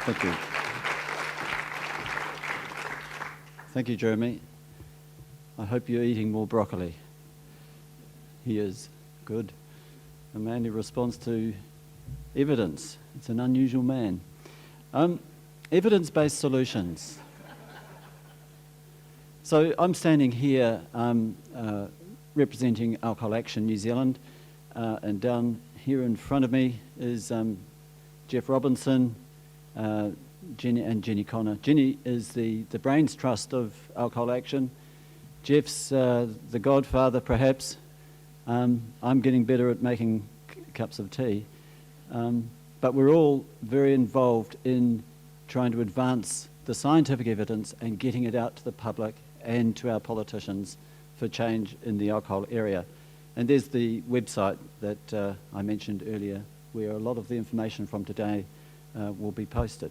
Thank you. Thank you, Jeremy. I hope you're eating more broccoli. He is. Good. A man who responds to evidence. It's an unusual man. Evidence-based solutions. So I'm standing here representing Alcohol Action New Zealand, and down here in front of me is Jeff Robinson, Jenny Connor. Jenny is the brains trust of Alcohol Action. Jeff's the godfather, perhaps. I'm getting better at making cups of tea. But we're all very involved in trying to advance the scientific evidence and getting it out to the public and to our politicians for change in the alcohol area. And there's the website that I mentioned earlier, where a lot of the information from today will be posted.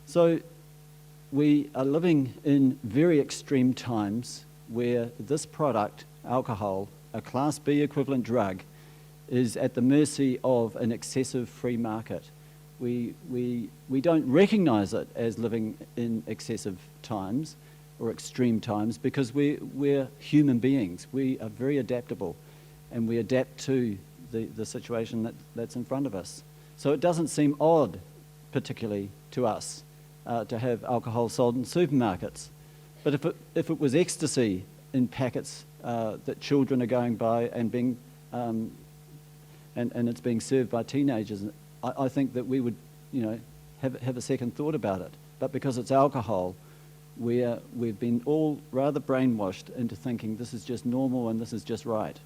So we are living in very extreme times where this product, alcohol, a Class B equivalent drug, is at the mercy of an excessive free market. We don't recognise it as living in excessive times or extreme times because we're human beings. We are very adaptable and we adapt to the situation that's in front of us. So it doesn't seem odd, particularly to us, to have alcohol sold in supermarkets. But if it was ecstasy in packets that children are going by and being and it's being served by teenagers, I think that we would, have a second thought about it. But because it's alcohol, we've been all rather brainwashed into thinking this is just normal and this is just right.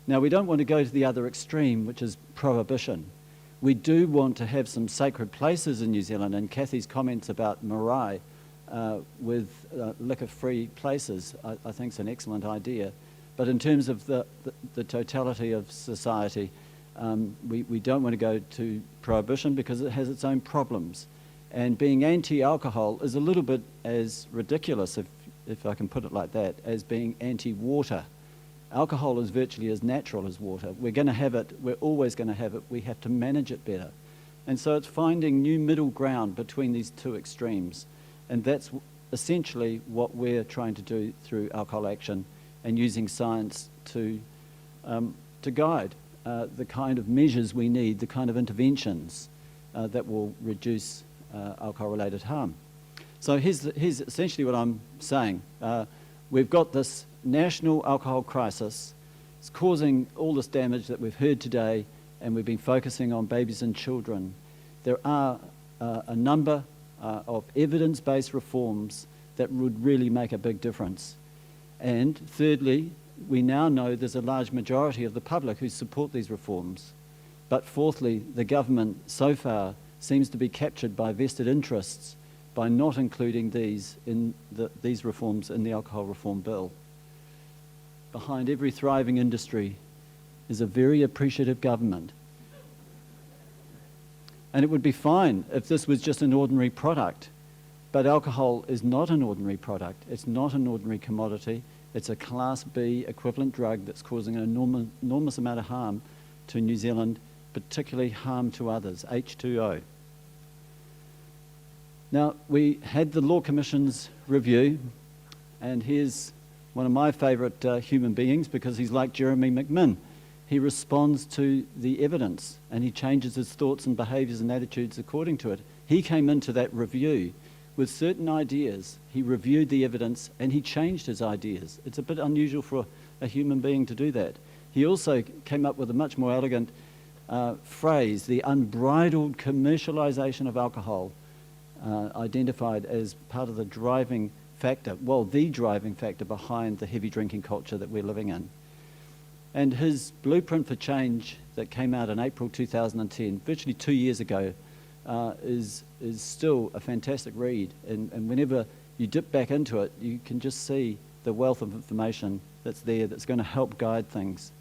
Now, we don't want to go to the other extreme, which is prohibition. We do want to have some sacred places in New Zealand, and Kathy's comments about marae with liquor-free places, I think is an excellent idea. But in terms of the totality of society, we don't want to go to prohibition because it has its own problems. And being anti-alcohol is a little bit as ridiculous, if I can put it like that, as being anti-water. Alcohol is virtually as natural as water. We're going to have it, we're always going to have it, we have to manage it better. And so it's finding new middle ground between these two extremes. And that's essentially what we're trying to do through Alcohol Action and using science to guide the kind of measures we need, the kind of interventions that will reduce alcohol-related harm. So here's essentially what I'm saying. We've got this national alcohol crisis. It's causing all this damage that we've heard today, and we've been focusing on babies and children. There are a number of evidence-based reforms that would really make a big difference. And thirdly, we now know there's a large majority of the public who support these reforms. But fourthly, the government so far seems to be captured by vested interests by not including these reforms in the alcohol reform bill. Behind every thriving industry is a very appreciative government. And it would be fine if this was just an ordinary product. But alcohol is not an ordinary product. It's not an ordinary commodity. It's a Class B equivalent drug that's causing an enormous amount of harm to New Zealand, particularly harm to others, H2O. Now, we had the Law Commission's review, and here's one of my favourite human beings because he's like Jeremy McMinn. He responds to the evidence and he changes his thoughts and behaviours and attitudes according to it. He came into that review with certain ideas. He reviewed the evidence and he changed his ideas. It's a bit unusual for a human being to do that. He also came up with a much more elegant phrase, the unbridled commercialisation of alcohol, identified as part of the driving factor, well, the driving factor behind the heavy drinking culture that we're living in. And his blueprint for change that came out in April 2010, virtually 2 years ago, is still a fantastic read. And whenever you dip back into it, you can just see the wealth of information that's there that's going to help guide things.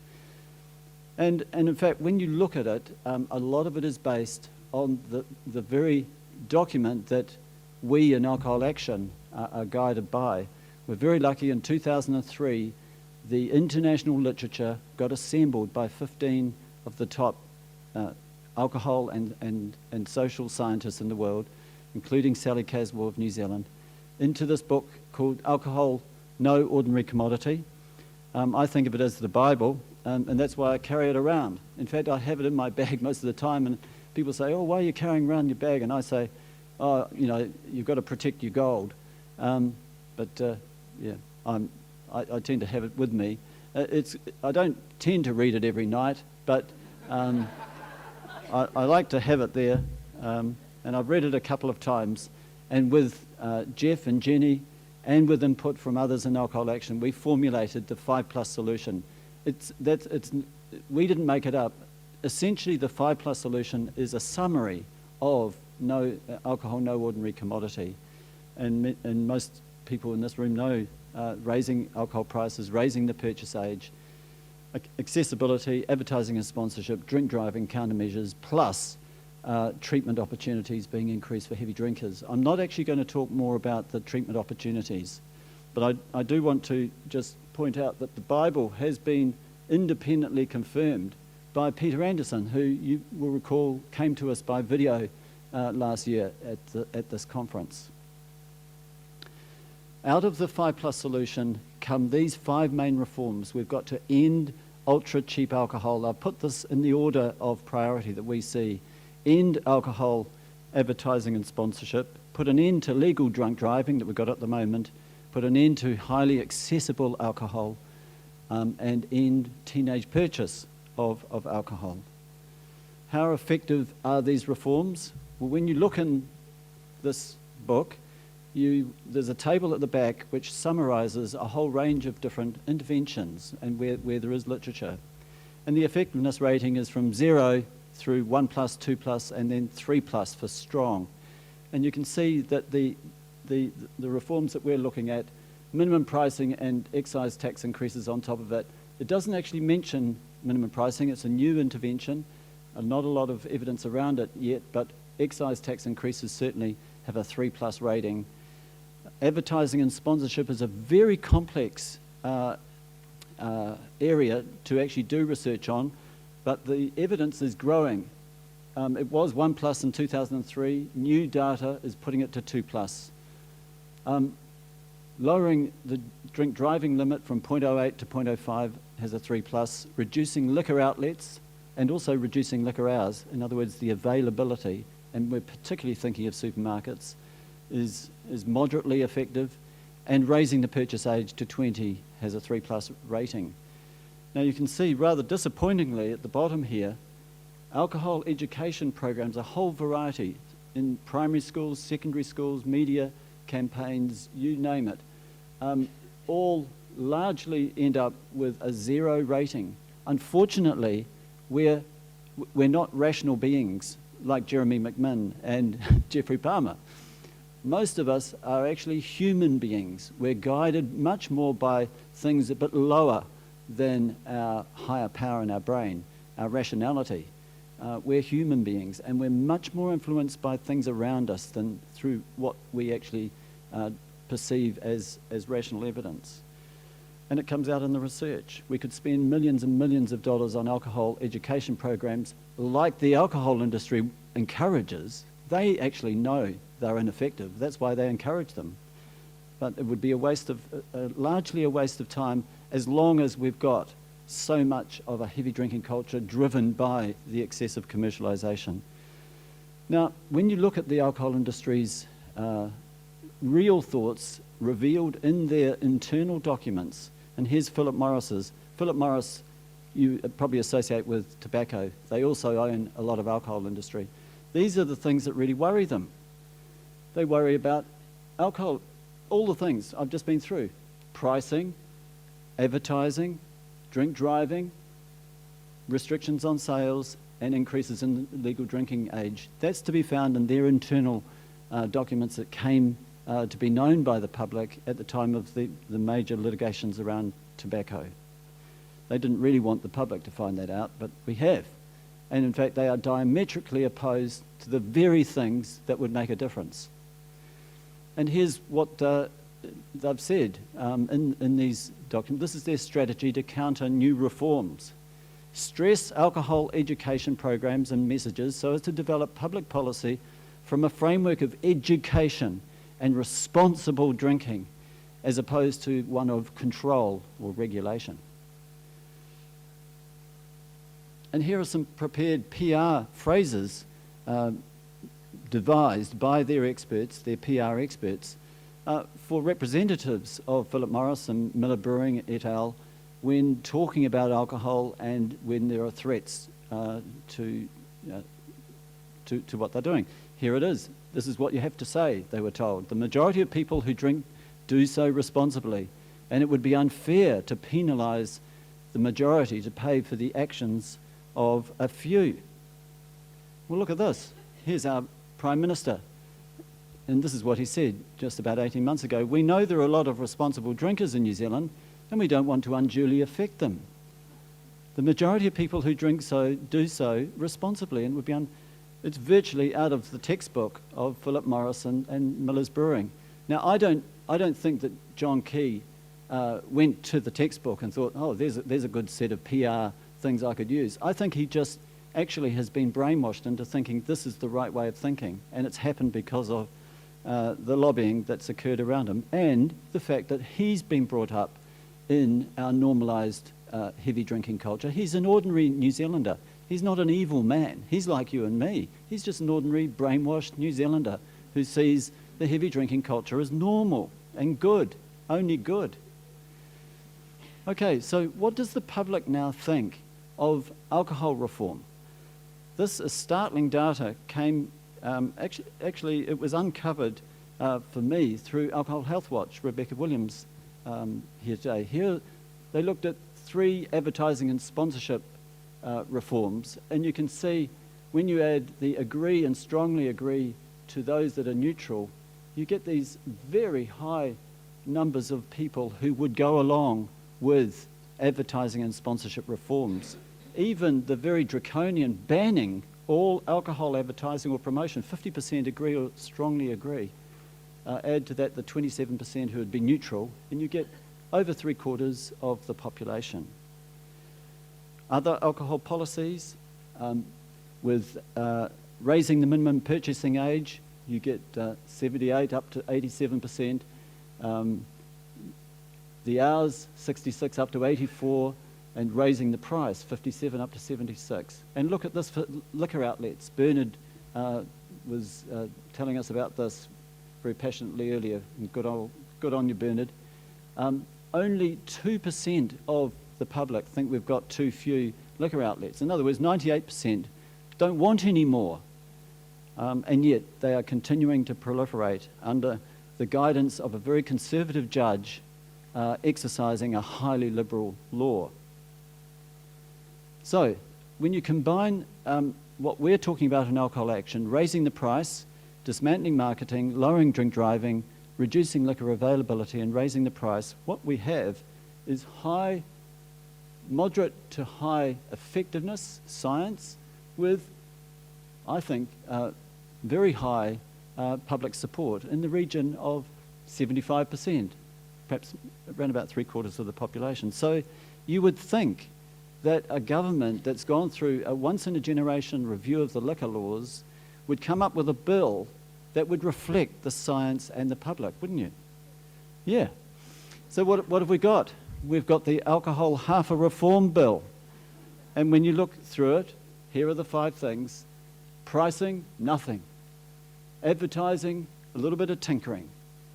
And in fact, when you look at it, a lot of it is based on the very document that we in Alcohol Action are guided by. We're very lucky in 2003, the international literature got assembled by 15 of the top alcohol and social scientists in the world, including Sally Caswell of New Zealand, into this book called Alcohol, No Ordinary Commodity. I think of it as the Bible, and that's why I carry it around. In fact, I have it in my bag most of the time, and people say, "Oh, why are you carrying around your bag?" And I say, "Oh, you know, you've got to protect your gold." Yeah, I tend to have it with me. I don't tend to read it every night, but I like to have it there, and I've read it a couple of times. And with Jeff and Jenny, and with input from others in Alcohol Action, we formulated the 5+ solution. We didn't make it up. Essentially, the 5+ solution is a summary of alcohol, no ordinary commodity. And most people in this room know raising alcohol prices, raising the purchase age, accessibility, advertising and sponsorship, drink driving countermeasures, plus treatment opportunities being increased for heavy drinkers. I'm not actually going to talk more about the treatment opportunities, but I do want to just point out that the Bible has been independently confirmed by Peter Anderson, who you will recall came to us by video last year at this conference. Out of the 5+ solution come these 5 main reforms. We've got to end ultra cheap alcohol. I'll put this in the order of priority that we see. End alcohol advertising and sponsorship, put an end to legal drunk driving that we've got at the moment, put an end to highly accessible alcohol, and end teenage purchase of alcohol. How effective are these reforms? Well, when you look in this book, there's a table at the back which summarizes a whole range of different interventions and where there is literature. And the effectiveness rating is from 0 through 1+, 2+, and then 3+ for strong. And you can see that the reforms that we're looking at, minimum pricing and excise tax increases on top of it, it doesn't actually mention minimum pricing. It's a new intervention. Not a lot of evidence around it yet, but excise tax increases certainly have a 3+ rating. Advertising and sponsorship is a very complex area to actually do research on, but the evidence is growing. It was 1+ in 2003. New data is putting it to 2+. Lowering the drink driving limit from 0.08 to 0.05 has a 3+. Reducing liquor outlets and also reducing liquor hours, in other words, the availability, and we're particularly thinking of supermarkets, is moderately effective. And raising the purchase age to 20 has a 3+ rating. Now you can see rather disappointingly at the bottom here, alcohol education programs, a whole variety in primary schools, secondary schools, media campaigns, you name it, all largely end up with a 0 rating. Unfortunately, we're not rational beings like Jeremy McMinn and Jeffrey Palmer. Most of us are actually human beings. We're guided much more by things a bit lower than our higher power in our brain, our rationality. We're human beings, and we're much more influenced by things around us than through what we actually perceive as rational evidence. And it comes out in the research. We could spend millions and millions of dollars on alcohol education programs like the alcohol industry encourages. They actually know they're ineffective. That's why they encourage them. But it would be largely a waste of time as long as we've got so much of a heavy drinking culture driven by the excessive commercialization. Now, when you look at the alcohol industry's real thoughts revealed in their internal documents, and here's Philip Morris's. Philip Morris, you probably associate with tobacco. They also own a lot of alcohol industry. These are the things that really worry them. They worry about alcohol, all the things I've just been through: pricing, advertising, drink driving, restrictions on sales, and increases in legal drinking age. That's to be found in their internal documents that came to be known by the public at the time of the major litigations around tobacco. They didn't really want the public to find that out, but we have. And in fact, they are diametrically opposed to the very things that would make a difference. And here's what they've said in these documents. This is their strategy to counter new reforms. stress alcohol education programs and messages so as to develop public policy from a framework of education and responsible drinking, as opposed to one of control or regulation. And here are some prepared PR phrases devised by their experts, their PR experts, for representatives of Philip Morris and Miller Brewing et al. When talking about alcohol and when there are threats to what they're doing. Here it is. This is what you have to say, they were told. The majority of people who drink do so responsibly, and it would be unfair to penalise the majority to pay for the actions of a few. Well, look at this. Here's our Prime Minister, and this is what he said just about 18 months ago. We know there are a lot of responsible drinkers in New Zealand, and we don't want to unduly affect them. The majority of people who drink so do so responsibly, and would be it's virtually out of the textbook of Philip Morris and Miller's Brewing. Now, I don't think that John Key went to the textbook and thought, oh, there's a good set of PR things I could use. I think he just actually has been brainwashed into thinking this is the right way of thinking, and it's happened because of the lobbying that's occurred around him, and the fact that he's been brought up in our normalised heavy drinking culture. He's an ordinary New Zealander. He's not an evil man. He's like you and me. He's just an ordinary brainwashed New Zealander who sees the heavy drinking culture as normal and good, only good. Okay, so what does the public now think of alcohol reform? This startling data came, actually it was uncovered for me through Alcohol Health Watch, Rebecca Williams here today. Here they looked at 3 advertising and sponsorship reforms, and you can see when you add the agree and strongly agree to those that are neutral, you get these very high numbers of people who would go along with advertising and sponsorship reforms. Even the very draconian banning all alcohol advertising or promotion, 50% agree or strongly agree. Add to that the 27% who would be neutral, and you get over 3/4 of the population. Other alcohol policies, with raising the minimum purchasing age, you get 78 up to 87%. The hours, 66 up to 84, and raising the price, 57 up to 76. And look at this for liquor outlets. Bernard was telling us about this very passionately earlier. And good on you, Bernard. Only 2% of the public think we've got too few liquor outlets. In other words, 98% don't want any more. And yet they are continuing to proliferate under the guidance of a very conservative judge exercising a highly liberal law. So when you combine what we're talking about in alcohol action, raising the price, dismantling marketing, lowering drink driving, reducing liquor availability and raising the price, what we have is moderate to high effectiveness science with, I think, very high public support in the region of 75%, perhaps around about 3/4 of the population. So you would think that a government that's gone through a once-in-a-generation review of the liquor laws would come up with a bill that would reflect the science and the public, wouldn't you? Yeah. So what have we got? We've got the Alcohol Half a Reform Bill. And when you look through it, here are the 5 things. Pricing, nothing. Advertising, a little bit of tinkering.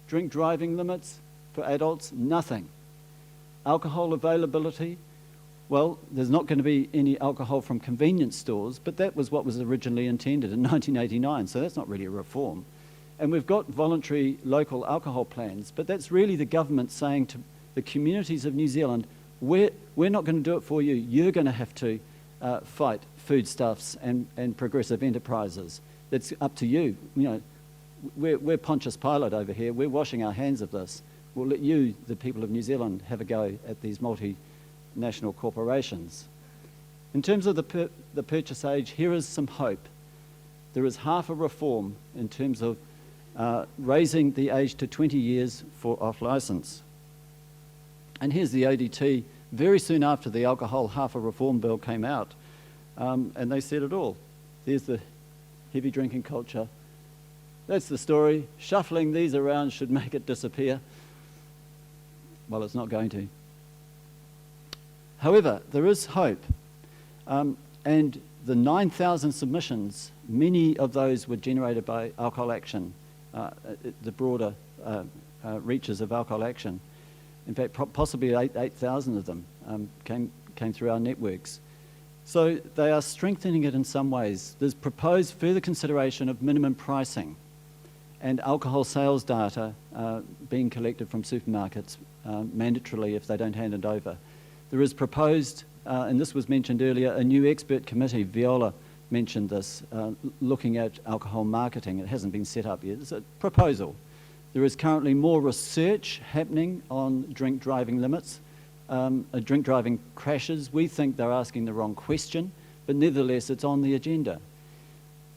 Drink driving limits for adults, nothing. Alcohol availability, well, there's not going to be any alcohol from convenience stores, but that was what was originally intended in 1989, so that's not really a reform. And we've got voluntary local alcohol plans, but that's really the government saying to the communities of New Zealand, we're not going to do it for you, you're going to have to fight foodstuffs and progressive enterprises. That's up to you. You know, we're Pontius Pilate over here, we're washing our hands of this. We'll let you, the people of New Zealand, have a go at these multinational corporations. In terms of the purchase age, here is some hope. There is half a reform in terms of raising the age to 20 years for off-licence. And here's the ODT very soon after the Alcohol Half a Reform Bill came out, and they said it all. There's the heavy drinking culture. That's the story. Shuffling these around should make it disappear. Well, it's not going to. However, there is hope. And the 9,000 submissions, many of those were generated by Alcohol Action, the broader reaches of Alcohol Action. In fact, possibly 8,000 of them came through our networks. So they are strengthening it in some ways. There's proposed further consideration of minimum pricing and alcohol sales data being collected from supermarkets mandatorily if they don't hand it over. There is proposed, and this was mentioned earlier, a new expert committee. Viola mentioned this, looking at alcohol marketing. It hasn't been set up yet. It's a proposal. There is currently more research happening on drink driving limits, drink driving crashes. We think they're asking the wrong question, but nevertheless it's on the agenda.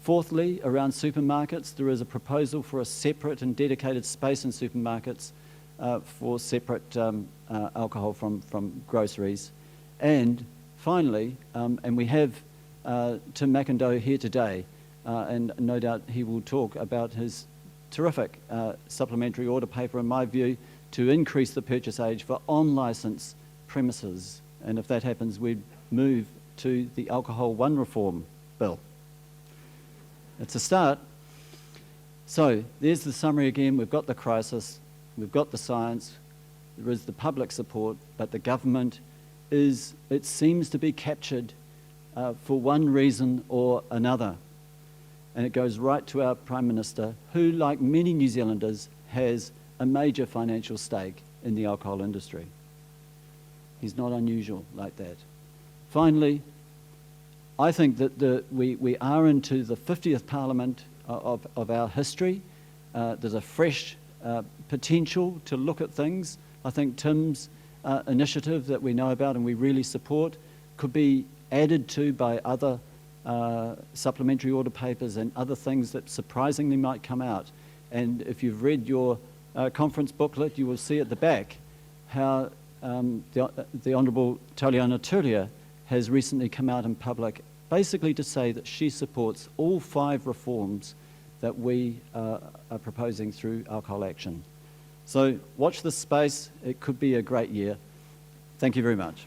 Fourthly, around supermarkets, there is a proposal for a separate and dedicated space in supermarkets for separate alcohol from groceries. And finally, and we have Tim McIndoe here today, and no doubt he will talk about his terrific supplementary order paper, in my view, to increase the purchase age for on-licence premises. And if that happens, we'd move to the Alcohol 1 Reform Bill. It's a start. So there's the summary again. We've got the crisis, we've got the science, there is the public support, but the government is, it seems to be captured for one reason or another. And it goes right to our Prime Minister, who, like many New Zealanders, has a major financial stake in the alcohol industry. He's not unusual like that. Finally, I think that we are into the 50th Parliament of our history. There's a fresh potential to look at things. I think Tim's initiative that we know about and we really support could be added to by other supplementary order papers and other things that surprisingly might come out. And if you've read your conference booklet, you will see at the back how the Honourable Tauliana Turia has recently come out in public basically to say that she supports all 5 reforms that we are proposing through Alcohol Action. So watch this space. It could be a great year. Thank you very much.